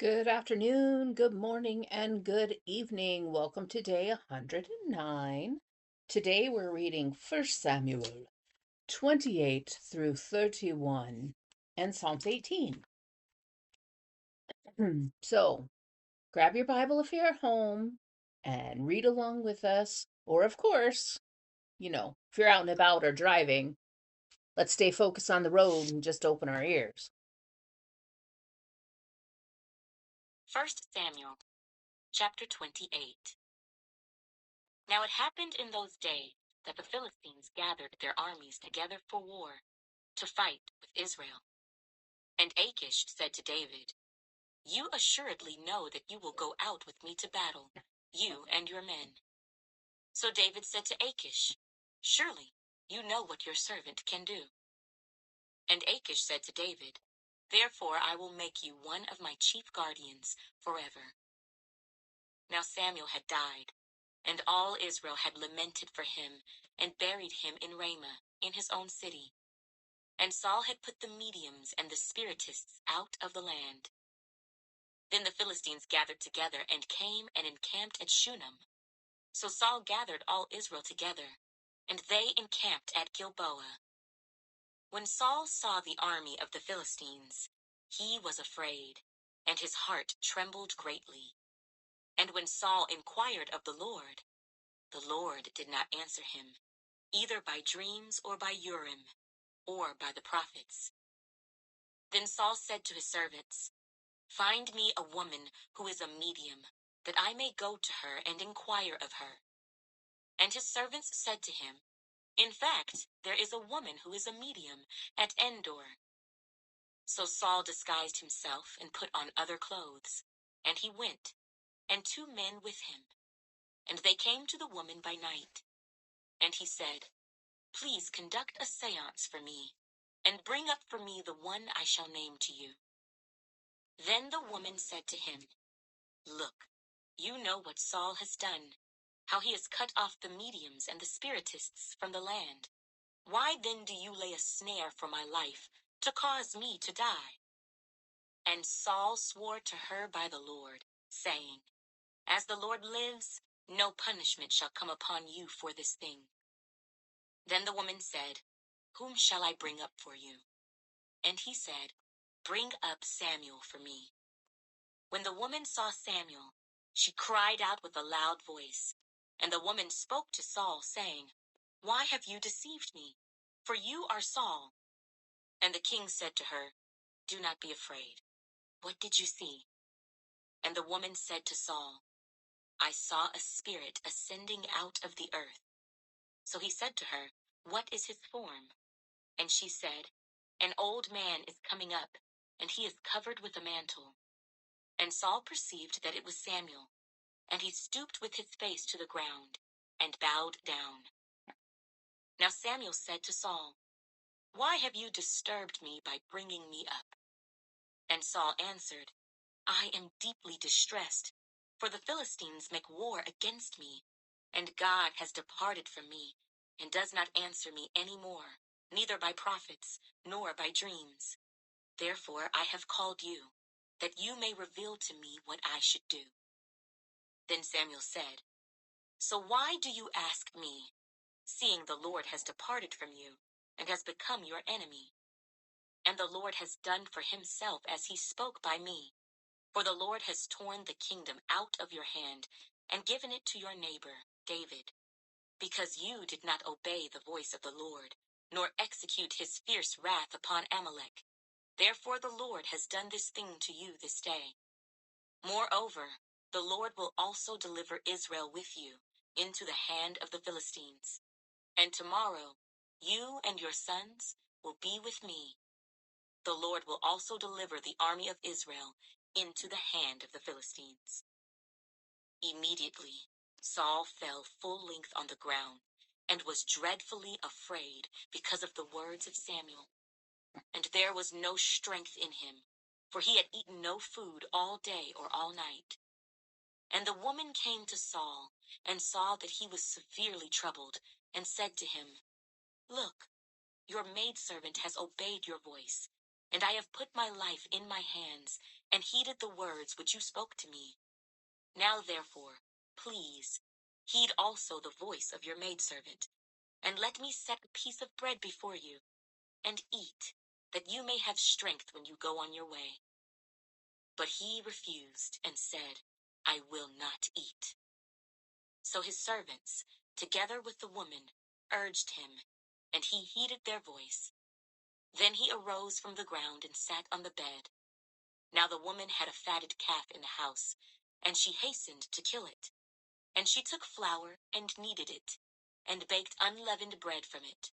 Good afternoon, good morning, and good evening. Welcome to day 109. Today we're reading 1 Samuel 28 through 31 and Psalms 18. So grab your Bible if you're at home and read along with us. Or, of course, if you're out and about or driving, let's stay focused on the road and just open our ears. 1 Samuel, chapter 28. Now it happened in those days that the Philistines gathered their armies together for war, to fight with Israel. And Achish said to David, "You assuredly know that you will go out with me to battle, you and your men." So David said to Achish, "Surely you know what your servant can do." And Achish said to David, "Therefore I will make you one of my chief guardians forever." Now Samuel had died, and all Israel had lamented for him, and buried him in Ramah, in his own city. And Saul had put the mediums and the spiritists out of the land. Then the Philistines gathered together, and came and encamped at Shunem. So Saul gathered all Israel together, and they encamped at Gilboa. When Saul saw the army of the Philistines, he was afraid, and his heart trembled greatly. And when Saul inquired of the Lord did not answer him, either by dreams or by Urim, or by the prophets. Then Saul said to his servants, "Find me a woman who is a medium, that I may go to her and inquire of her." And his servants said to him, "In fact, there is a woman who is a medium at Endor." So Saul disguised himself and put on other clothes, and he went, and 2 men with him. And they came to the woman by night. And he said, "Please conduct a seance for me, and bring up for me the one I shall name to you." Then the woman said to him, "Look, you know what Saul has done, how he has cut off the mediums and the spiritists from the land. Why then do you lay a snare for my life, to cause me to die?" And Saul swore to her by the Lord, saying, "As the Lord lives, no punishment shall come upon you for this thing." Then the woman said, "Whom shall I bring up for you?" And he said, "Bring up Samuel for me." When the woman saw Samuel, she cried out with a loud voice. And the woman spoke to Saul, saying, "Why have you deceived me? For you are Saul." And the king said to her, "Do not be afraid. What did you see?" And the woman said to Saul, "I saw a spirit ascending out of the earth." So he said to her, "What is his form?" And she said, "An old man is coming up, and he is covered with a mantle." And Saul perceived that it was Samuel, and he stooped with his face to the ground, and bowed down. Now Samuel said to Saul, "Why have you disturbed me by bringing me up?" And Saul answered, "I am deeply distressed, for the Philistines make war against me, and God has departed from me, and does not answer me any more, neither by prophets, nor by dreams. Therefore I have called you, that you may reveal to me what I should do." Then Samuel said, "So why do you ask me, seeing the Lord has departed from you, and has become your enemy? And the Lord has done for himself as he spoke by me. For the Lord has torn the kingdom out of your hand, and given it to your neighbor, David, because you did not obey the voice of the Lord, nor execute his fierce wrath upon Amalek. Therefore the Lord has done this thing to you this day. Moreover, the Lord will also deliver Israel with you into the hand of the Philistines. And tomorrow you and your sons will be with me. The Lord will also deliver the army of Israel into the hand of the Philistines." Immediately Saul fell full length on the ground, and was dreadfully afraid because of the words of Samuel. And there was no strength in him, for he had eaten no food all day or all night. And the woman came to Saul, and saw that he was severely troubled, and said to him, "Look, your maidservant has obeyed your voice, and I have put my life in my hands, and heeded the words which you spoke to me. Now therefore, please, heed also the voice of your maidservant, and let me set a piece of bread before you, and eat, that you may have strength when you go on your way. But he refused and said, I will not eat. So his servants, together with the woman, urged him, and he heeded their voice. Then he arose from the ground and sat on the bed. Now the woman had a fatted calf in the house, and she hastened to kill it. And she took flour and kneaded it, and baked unleavened bread from it.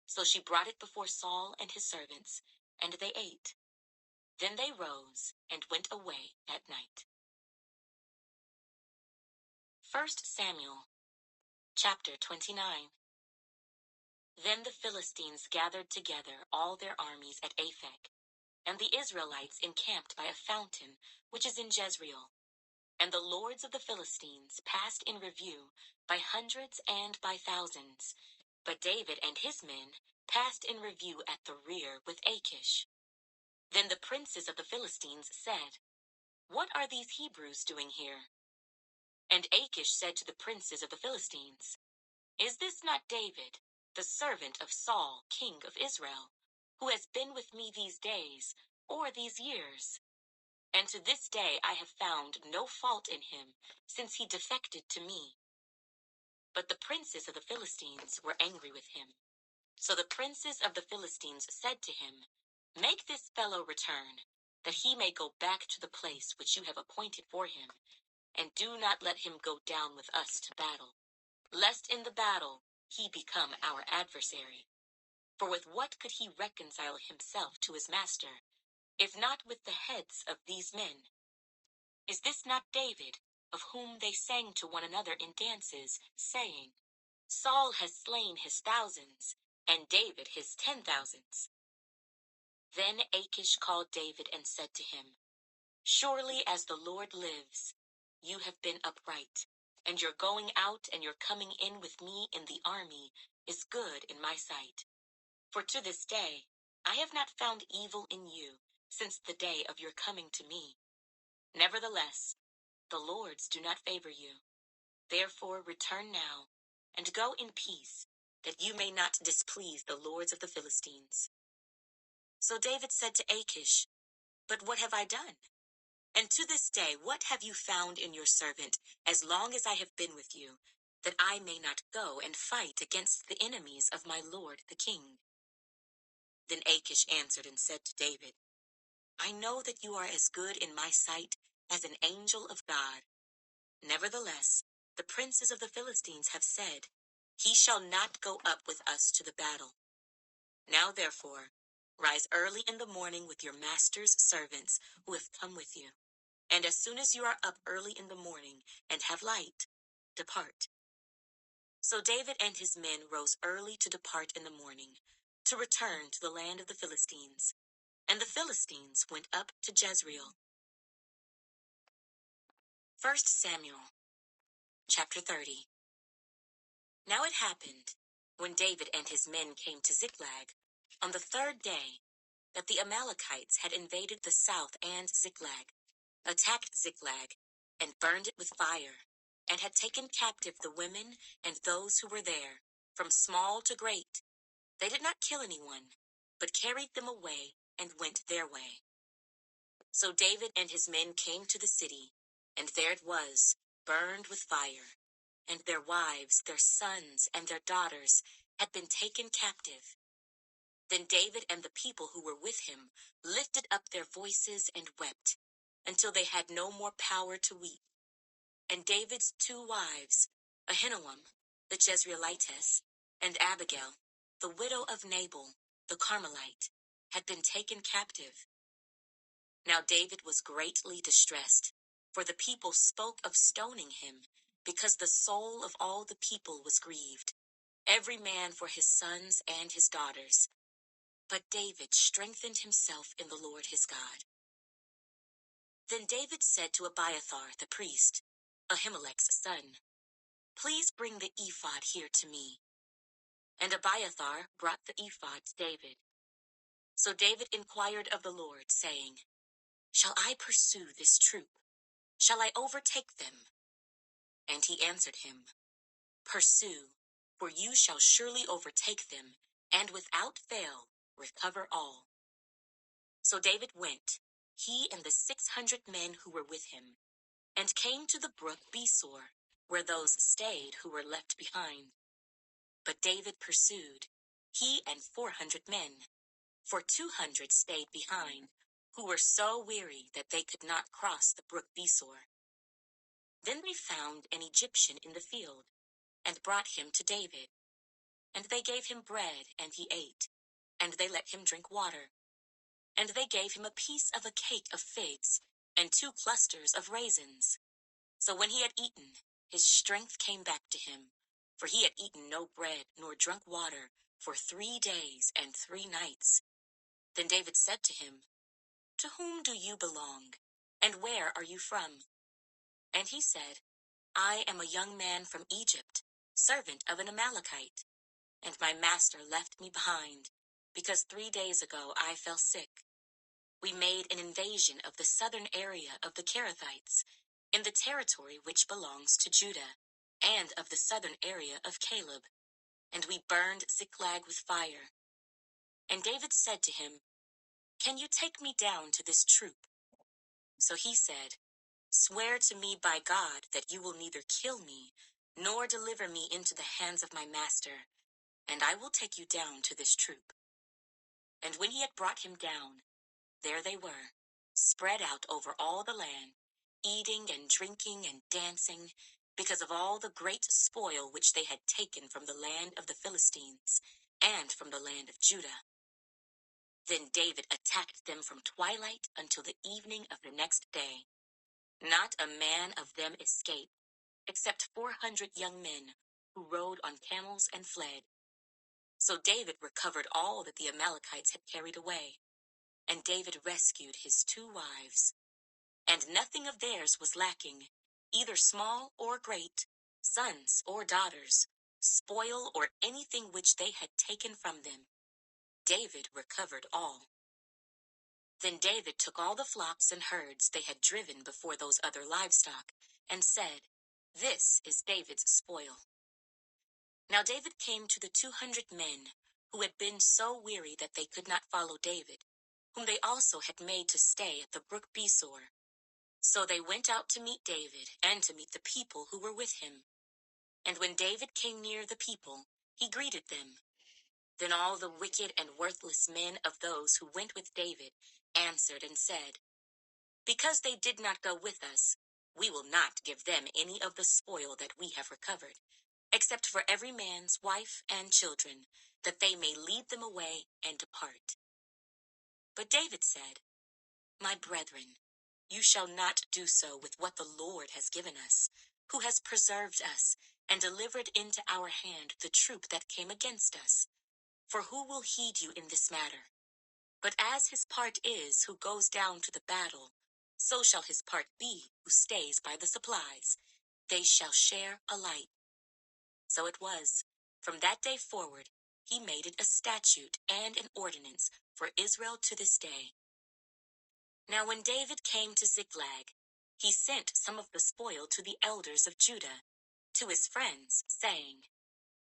So she brought it before Saul and his servants, and they ate. Then they rose and went away at night. 1 Samuel, chapter 29. Then the Philistines gathered together all their armies at Aphek, and the Israelites encamped by a fountain which is in Jezreel. And the lords of the Philistines passed in review by hundreds and by thousands, but David and his men passed in review at the rear with Achish. Then the princes of the Philistines said, What are these Hebrews doing here? And Achish said to the princes of the Philistines, Is this not David, the servant of Saul, king of Israel, who has been with me these days, or these years? And to this day I have found no fault in him, since he defected to me. But the princes of the Philistines were angry with him. So the princes of the Philistines said to him, Make this fellow return, that he may go back to the place which you have appointed for him, and do not let him go down with us to battle, lest in the battle he become our adversary. For with what could he reconcile himself to his master, if not with the heads of these men? Is this not David, of whom they sang to one another in dances, saying, Saul has slain his thousands, and David his 10,000s? Then Achish called David and said to him, Surely as the Lord lives, you have been upright, and your going out and your coming in with me in the army is good in my sight. For to this day I have not found evil in you since the day of your coming to me. Nevertheless, the Lords do not favor you. Therefore return now, and go in peace, that you may not displease the lords of the Philistines. So David said to Achish, But what have I done? And to this day what have you found in your servant, as long as I have been with you, that I may not go and fight against the enemies of my lord the king? Then Achish answered and said to David, I know that you are as good in my sight as an angel of God. Nevertheless, the princes of the Philistines have said, He shall not go up with us to the battle. Now therefore, rise early in the morning with your master's servants who have come with you. And as soon as you are up early in the morning and have light, depart. So David and his men rose early to depart in the morning, to return to the land of the Philistines. And the Philistines went up to Jezreel. 1 Samuel, chapter 30. Now it happened, when David and his men came to Ziklag, on the third day, that the Amalekites had invaded the south and Ziklag, attacked Ziklag, and burned it with fire, and had taken captive the women and those who were there, from small to great. They did not kill anyone, but carried them away and went their way. So David and his men came to the city, and there it was, burned with fire, and their wives, their sons, and their daughters had been taken captive. Then David and the people who were with him lifted up their voices and wept, until they had no more power to weep. And David's two wives, Ahinoam, the Jezreelitess, and Abigail, the widow of Nabal, the Carmelite, had been taken captive. Now David was greatly distressed, for the people spoke of stoning him, because the soul of all the people was grieved, every man for his sons and his daughters. But David strengthened himself in the Lord his God. Then David said to Abiathar the priest, Ahimelech's son, Please bring the ephod here to me. And Abiathar brought the ephod to David. So David inquired of the Lord, saying, "Shall I pursue this troop? Shall I overtake them?" And he answered him, "Pursue, for you shall surely overtake them, and without fail recover all." So David went, he and the 600 men who were with him, and came to the brook Besor, where those stayed who were left behind. But David pursued, he and 400 men, for 200 stayed behind, who were so weary that they could not cross the brook Besor. Then they found an Egyptian in the field, and brought him to David. And they gave him bread, and he ate, and they let him drink water. And they gave him a piece of a cake of figs, and 2 clusters of raisins. So when he had eaten, his strength came back to him, for he had eaten no bread nor drunk water for 3 days and 3 nights. Then David said to him, "To whom do you belong, and where are you from?" And he said, "I am a young man from Egypt, servant of an Amalekite, and my master left me behind, because 3 days ago I fell sick. We made an invasion of the southern area of the Kerethites, in the territory which belongs to Judah, and of the southern area of Caleb, and we burned Ziklag with fire." And David said to him, "Can you take me down to this troop?" So he said, "Swear to me by God that you will neither kill me nor deliver me into the hands of my master, and I will take you down to this troop." And when he had brought him down, there they were, spread out over all the land, eating and drinking and dancing, because of all the great spoil which they had taken from the land of the Philistines and from the land of Judah. Then David attacked them from twilight until the evening of the next day. Not a man of them escaped, except 400 young men who rode on camels and fled. So David recovered all that the Amalekites had carried away, and David rescued his 2 wives. And nothing of theirs was lacking, either small or great, sons or daughters, spoil or anything which they had taken from them. David recovered all. Then David took all the flocks and herds they had driven before those other livestock, and said, "This is David's spoil." Now David came to the 200 men, who had been so weary that they could not follow David, whom they also had made to stay at the brook Besor. So they went out to meet David, and to meet the people who were with him. And when David came near the people, he greeted them. Then all the wicked and worthless men of those who went with David answered and said, "Because they did not go with us, we will not give them any of the spoil that we have recovered, except for every man's wife and children, that they may lead them away and depart." But David said, "My brethren, you shall not do so with what the Lord has given us, who has preserved us and delivered into our hand the troop that came against us. For who will heed you in this matter? But as his part is who goes down to the battle, so shall his part be who stays by the supplies. They shall share alike." So it was, from that day forward, he made it a statute and an ordinance for Israel to this day. Now when David came to Ziklag, he sent some of the spoil to the elders of Judah, to his friends, saying,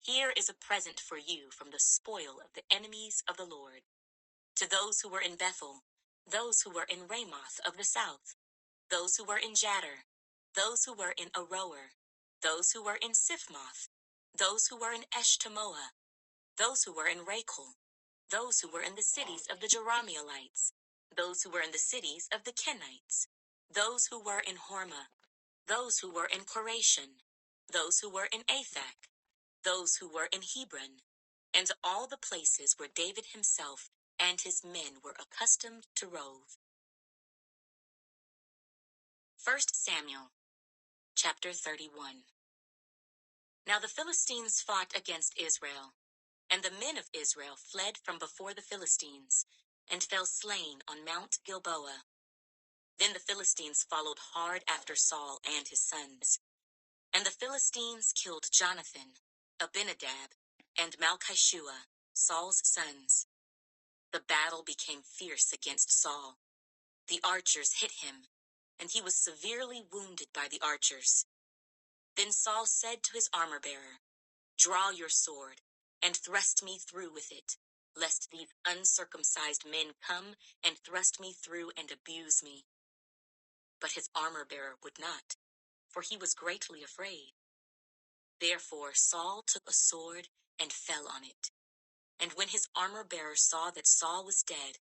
"Here is a present for you from the spoil of the enemies of the Lord." To those who were in Bethel, those who were in Ramoth of the south, those who were in Jadar, those who were in Aroer, those who were in Siphmoth, those who were in Eshtemoa, those who were in Rachel, those who were in the cities of the Jerahmeelites, those who were in the cities of the Kenites, those who were in Hormah, those who were in Korashan, those who were in Athak, those who were in Hebron, and all the places where David himself and his men were accustomed to rove. 1 Samuel, chapter 31. Now the Philistines fought against Israel, and the men of Israel fled from before the Philistines, and fell slain on Mount Gilboa. Then the Philistines followed hard after Saul and his sons. And the Philistines killed Jonathan, Abinadab, and Malchishua, Saul's sons. The battle became fierce against Saul. The archers hit him, and he was severely wounded by the archers. Then Saul said to his armor-bearer, "Draw your sword, and thrust me through with it, lest these uncircumcised men come and thrust me through and abuse me." But his armor-bearer would not, for he was greatly afraid. Therefore Saul took a sword and fell on it. And when his armor-bearer saw that Saul was dead,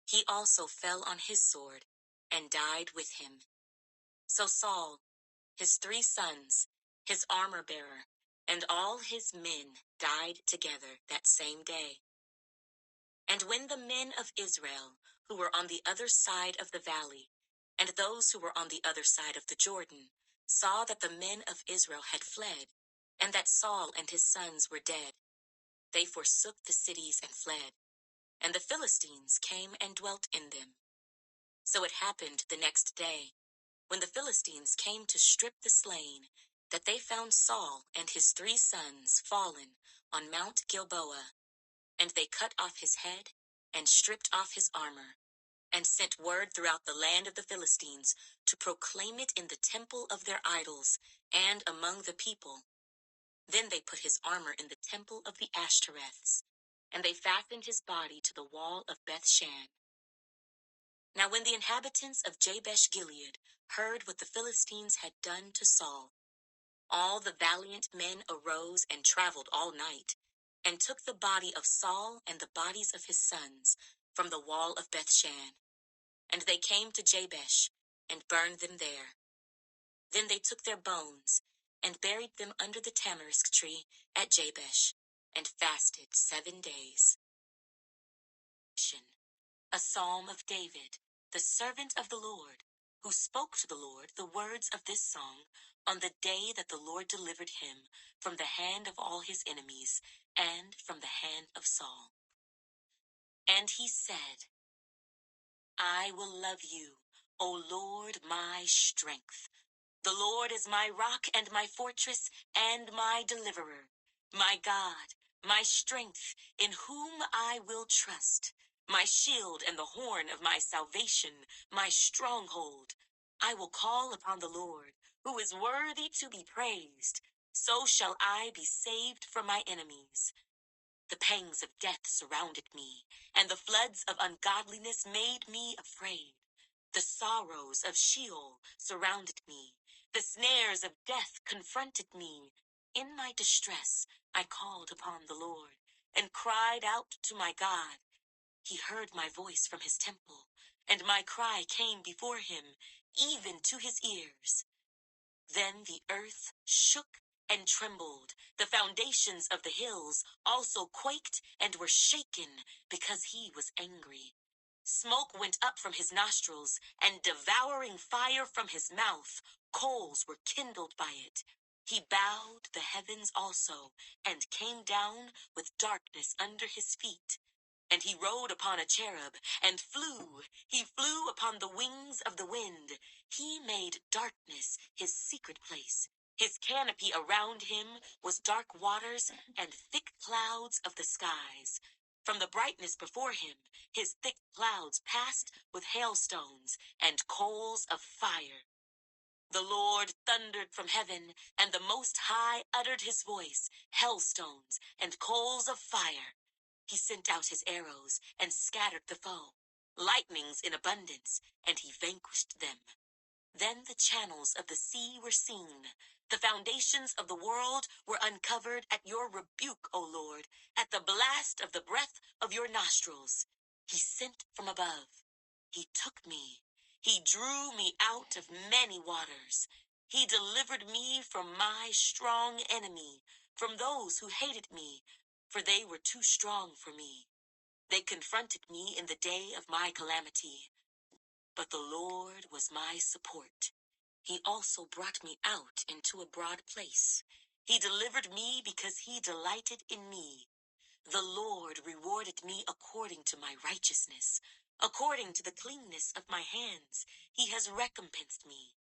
he also fell on his sword and died with him. So Saul, his 3 sons, his armor-bearer, and all his men died together that same day. And when the men of Israel, who were on the other side of the valley, and those who were on the other side of the Jordan, saw that the men of Israel had fled, and that Saul and his sons were dead, they forsook the cities and fled, and the Philistines came and dwelt in them. So it happened the next day, when the Philistines came to strip the slain, that they found Saul and his 3 sons fallen on Mount Gilboa. And they cut off his head and stripped off his armor, and sent word throughout the land of the Philistines to proclaim it in the temple of their idols and among the people. Then they put his armor in the temple of the Ashtoreths, and they fastened his body to the wall of Bethshan. Now when the inhabitants of Jabesh Gilead heard what the Philistines had done to Saul, all the valiant men arose and traveled all night, and took the body of Saul and the bodies of his sons from the wall of Bethshan. And they came to Jabesh, and burned them there. Then they took their bones, and buried them under the tamarisk tree at Jabesh, and fasted 7 days. A psalm of David, the servant of the Lord, who spoke to the Lord the words of this song on the day that the Lord delivered him from the hand of all his enemies and from the hand of Saul. And he said, "I will love you, O Lord, my strength. The Lord is my rock and my fortress and my deliverer, my God, my strength, in whom I will trust, my shield and the horn of my salvation, my stronghold. I will call upon the Lord, who is worthy to be praised. So shall I be saved from my enemies. The pangs of death surrounded me, and the floods of ungodliness made me afraid. The sorrows of Sheol surrounded me. The snares of death confronted me. In my distress, I called upon the Lord and cried out to my God. He heard my voice from his temple, and my cry came before him, even to his ears. Then the earth shook and trembled. The foundations of the hills also quaked and were shaken because he was angry. Smoke went up from his nostrils, and devouring fire from his mouth. Coals were kindled by it. He bowed the heavens also, and came down with darkness under his feet. And he rode upon a cherub, and flew. He flew upon the wings of the wind. He made darkness his secret place. His canopy around him was dark waters and thick clouds of the skies. From the brightness before him, his thick clouds passed with hailstones and coals of fire. The Lord thundered from heaven, and the Most High uttered his voice, hailstones and coals of fire. He sent out his arrows and scattered the foe, lightnings in abundance, and he vanquished them. Then the channels of the sea were seen. The foundations of the world were uncovered at your rebuke, O Lord, at the blast of the breath of your nostrils. He sent from above. He took me. He drew me out of many waters. He delivered me from my strong enemy, from those who hated me, for they were too strong for me. They confronted me in the day of my calamity. But the Lord was my support. He also brought me out into a broad place. He delivered me because he delighted in me. The Lord rewarded me according to my righteousness. According to the cleanness of my hands, he has recompensed me.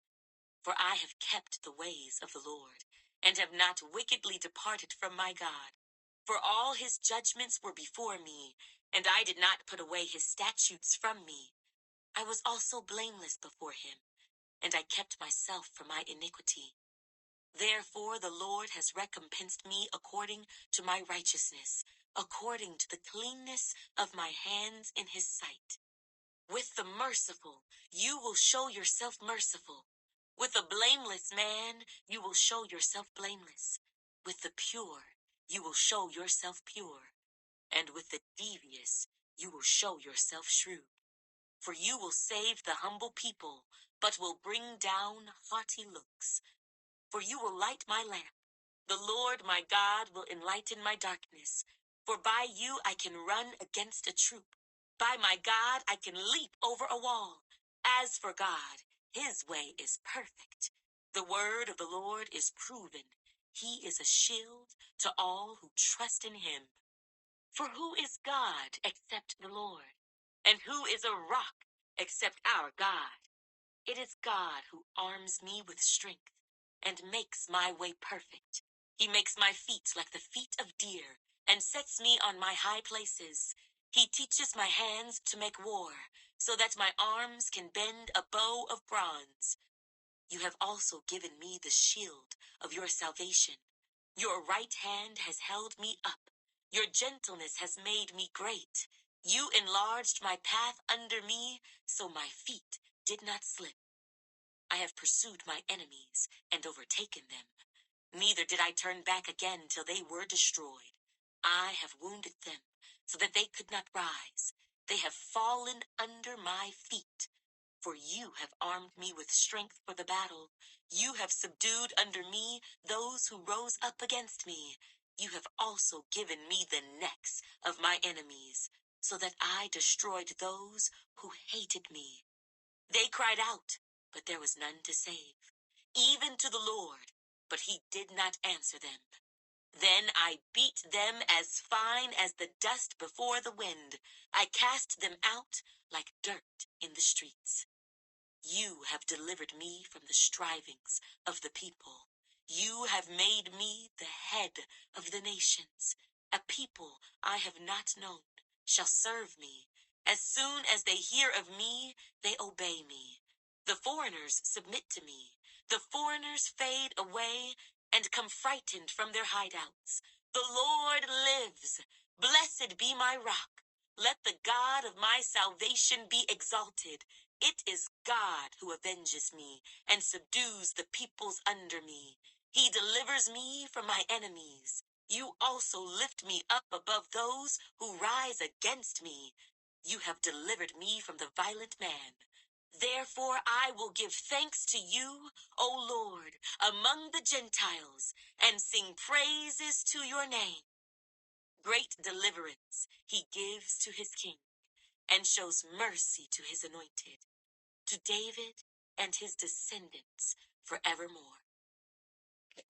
For I have kept the ways of the Lord, and have not wickedly departed from my God. For all his judgments were before me, and I did not put away his statutes from me. I was also blameless before him, and I kept myself from my iniquity. Therefore the Lord has recompensed me according to my righteousness, according to the cleanness of my hands in his sight. With the merciful, you will show yourself merciful. With the blameless man, you will show yourself blameless. With the pure, you will show yourself pure. And with the devious, you will show yourself shrewd. For you will save the humble people, but will bring down haughty looks. For you will light my lamp. The Lord my God will enlighten my darkness. For by you I can run against a troop. By my God I can leap over a wall. As for God, his way is perfect. The word of the Lord is proven. He is a shield to all who trust in him. For who is God except the Lord? And who is a rock except our God? It is God who arms me with strength and makes my way perfect. He makes my feet like the feet of deer and sets me on my high places. He teaches my hands to make war so that my arms can bend a bow of bronze. You have also given me the shield of your salvation. Your right hand has held me up. Your gentleness has made me great. You enlarged my path under me so my feet did not slip. I have pursued my enemies and overtaken them. Neither did I turn back again till they were destroyed. I have wounded them so that they could not rise. They have fallen under my feet. For you have armed me with strength for the battle. You have subdued under me those who rose up against me. You have also given me the necks of my enemies, so that I destroyed those who hated me. They cried out, but there was none to save, even to the Lord, but he did not answer them. Then I beat them as fine as the dust before the wind. I cast them out like dirt in the streets. You have delivered me from the strivings of the people. You have made me the head of the nations. A people I have not known shall serve me. As soon as they hear of me, they obey me. The foreigners submit to me. The foreigners fade away and come frightened from their hideouts. The Lord lives. Blessed be my rock. Let the God of my salvation be exalted. It is God who avenges me and subdues the peoples under me. He delivers me from my enemies. You also lift me up above those who rise against me. You have delivered me from the violent man. Therefore I will give thanks to you, O Lord, among the Gentiles, and sing praises to your name. Great deliverance he gives to his king, and shows mercy to his anointed, to David and his descendants forevermore.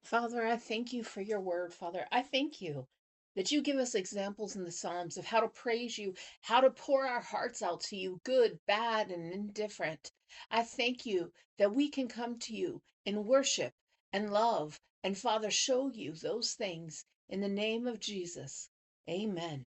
Father, I thank you for your word, Father. I thank you that you give us examples in the Psalms of how to praise you, how to pour our hearts out to you, good, bad, and indifferent. I thank you that we can come to you in worship and love, and Father, show you those things in the name of Jesus. Amen.